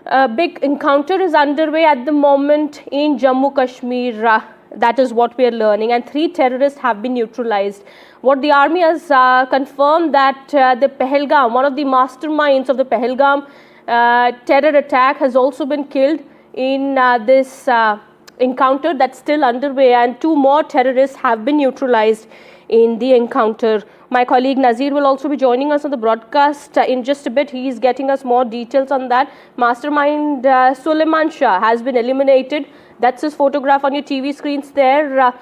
A big encounter is underway at the moment in Jammu Kashmir. That is what we are learning, and 3 terrorists have been neutralized. What the army has confirmed that the Pahalgam, one of the masterminds of the Pahalgam terror attack, has also been killed in this encounter that's still underway, and 2 more terrorists have been neutralized in the encounter. My colleague Nazir will also be joining us on the broadcast in just a bit. He is getting us more details on that. Mastermind Suleiman Shah has been eliminated. That's his photograph on your TV screens there.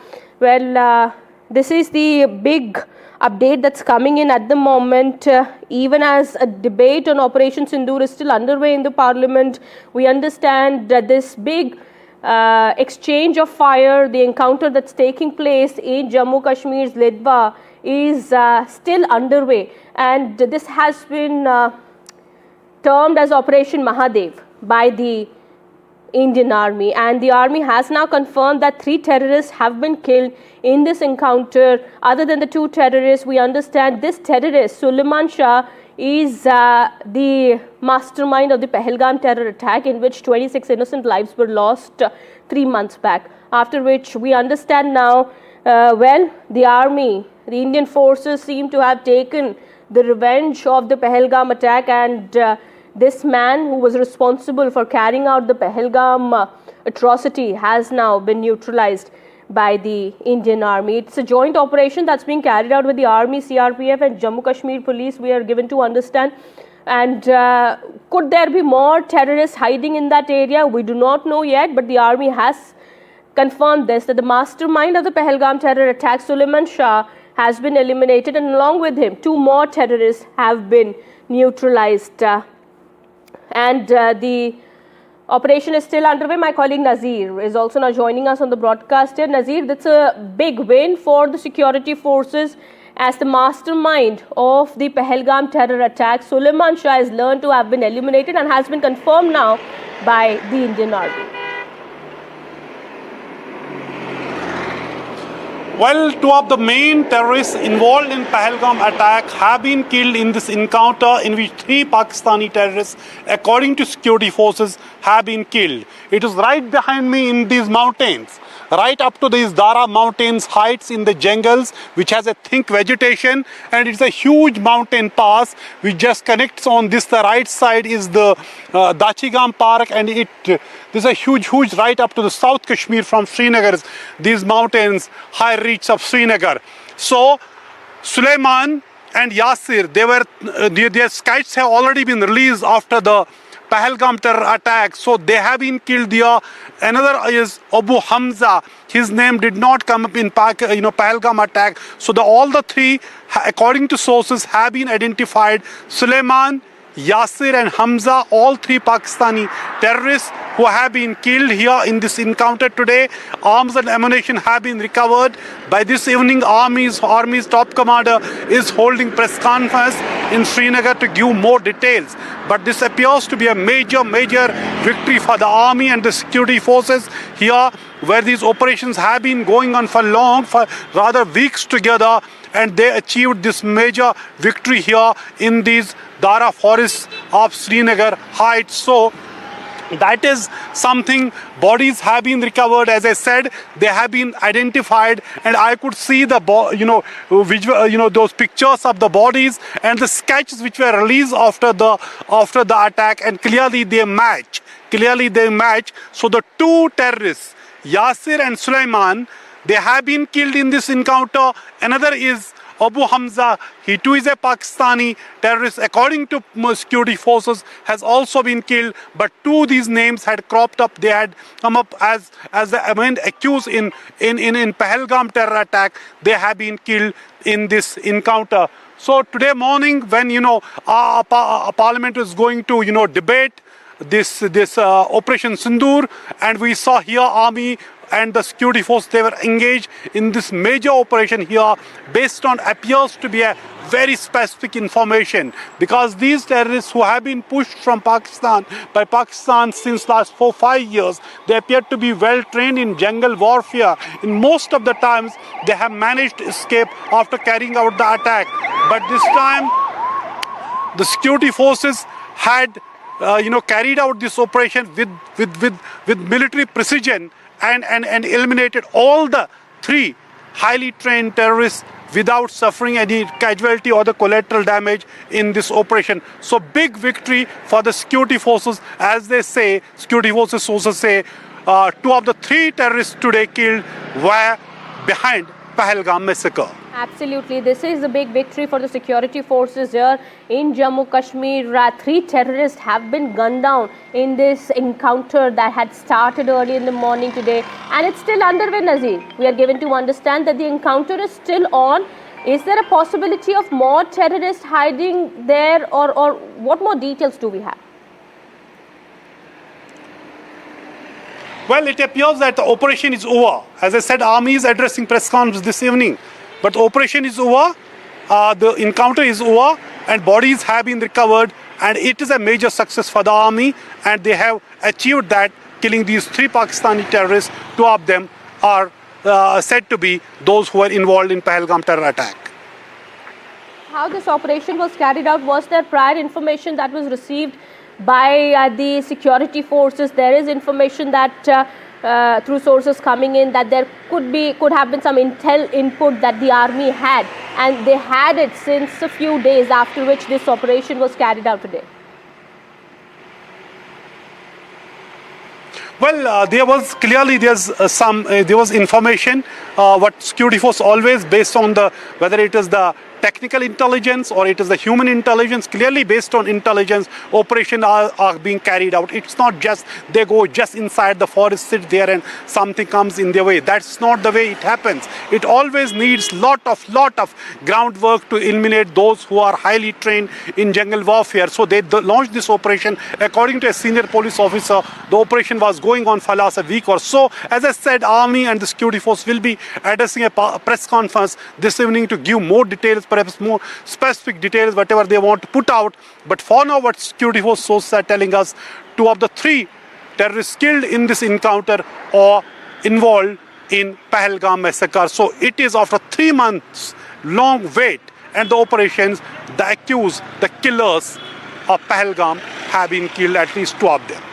This is the big update that's coming in at the moment. Even as a debate on Operation Sindoor is still underway in the parliament, we understand that this big exchange of fire, the encounter that's taking place in Jammu Kashmir's Lidwa is still underway, and this has been termed as Operation Mahadev by the Indian Army, and the army has now confirmed that 3 terrorists have been killed in this encounter. Other than the 2 terrorists, we understand this terrorist, Suleiman Shah, is the mastermind of the Pahalgam terror attack, in which 26 innocent lives were lost 3 months back. After which we understand now, the army, the Indian forces seem to have taken the revenge of the Pahalgam attack, and this man who was responsible for carrying out the Pahalgam atrocity has now been neutralized by the Indian Army. It's a joint operation that's being carried out with the Army, CRPF and Jammu Kashmir Police, we are given to understand. And could there be more terrorists hiding in that area? We do not know yet, but the Army has confirmed this, that the mastermind of the Pahalgam terror attack, Suleiman Shah, has been eliminated, and along with him, 2 more terrorists have been neutralized. The operation is still underway. My colleague Nazir is also now joining us on the broadcast here. Nazir, that's a big win for the security forces, as the mastermind of the Pahalgam terror attack, Suleiman Shah, is learned to have been eliminated and has been confirmed now by the Indian Army. Well, 2 of the main terrorists involved in Pahalgam attack have been killed in this encounter, in which 3 Pakistani terrorists, according to security forces, have been killed. It is right behind me in these mountains, right up to these Dara mountains heights in the jungles, which has a thick vegetation, and it's a huge mountain pass which just connects on this. The right side is the Dachigam Park, and there's a huge right up to the South Kashmir from Srinagar, these mountains, high reach of Srinagar. So Suleiman and Yasir, their kites have already been released after the Pahalgam terror attack, so they have been killed here. Another is Abu Hamza. His name did not come up in Pahalgam attack. So all the 3, according to sources, have been identified. Suleiman, Yasir and Hamza, all 3 Pakistani terrorists who have been killed here in this encounter today. Arms and ammunition have been recovered. By this evening, Army's top commander is holding press conference in Srinagar to give more details. But this appears to be a major victory for the army and the security forces here, where these operations have been going on for rather weeks together, and they achieved this major victory here in these Dara forests of Srinagar heights. So that is something. Bodies have been recovered, as I said, they have been identified, and I could see the those pictures of the bodies and the sketches which were released after the attack, and clearly they match. So the 2 terrorists, Yasir and Suleiman, they have been killed in this encounter. Another is Abu Hamza. He too is a Pakistani terrorist, according to security forces, has also been killed. But 2 of these names had cropped up. They had come up as the main accused in Pahalgam terror attack. They have been killed in this encounter. So today morning, when our parliament is going to debate this Operation Sindoor, and we saw here army and the security force, they were engaged in this major operation here based on appears to be a very specific information, because these terrorists who have been pushed from Pakistan since last 4-5 years, they appear to be well trained in jungle warfare. In most of the times they have managed to escape after carrying out the attack, but this time the security forces had carried out this operation with military precision and eliminated all the 3 highly trained terrorists without suffering any casualty or the collateral damage in this operation. So big victory for the security forces, as they say, security forces sources say, 2 of the 3 terrorists today killed were behind Pahalgam massacre. Absolutely, this is a big victory for the security forces here in Jammu Kashmir. 3 terrorists have been gunned down in this encounter that had started early in the morning today, and it's still underway, Nazir. We are given to understand that the encounter is still on. Is there a possibility of more terrorists hiding there, or what more details do we have? Well, it appears that the operation is over. As I said, Army is addressing press conference this evening. But the operation is over, the encounter is over, and bodies have been recovered, and it is a major success for the Army, and they have achieved that, killing these 3 Pakistani terrorists. 2 of them are said to be those who were involved in Pahalgam terror attack. How this operation was carried out? Was there prior information that was received by the security forces? There is information that through sources coming in that there could have been some intel input that the army had, and they had it since a few days, after which this operation was carried out today. Well, there was clearly there was information. What security force always based on whether it is the technical intelligence or it is the human intelligence, clearly based on intelligence, operations are being carried out. It's not just they go just inside the forest, sit there and something comes in their way. That's not the way it happens. It always needs lot of groundwork to eliminate those who are highly trained in jungle warfare. So they launched this operation. According to a senior police officer, the operation was going on for last a week or so. As I said, Army and the security force will be addressing a press conference this evening to give more details, perhaps more specific details, whatever they want to put out. But for now, what security force sources are telling us, 2 of the 3 terrorists killed in this encounter are involved in Pahalgam massacre. So it is after 3 months long wait and the operations, the accused, the killers of Pahalgam have been killed, at least 2 of them.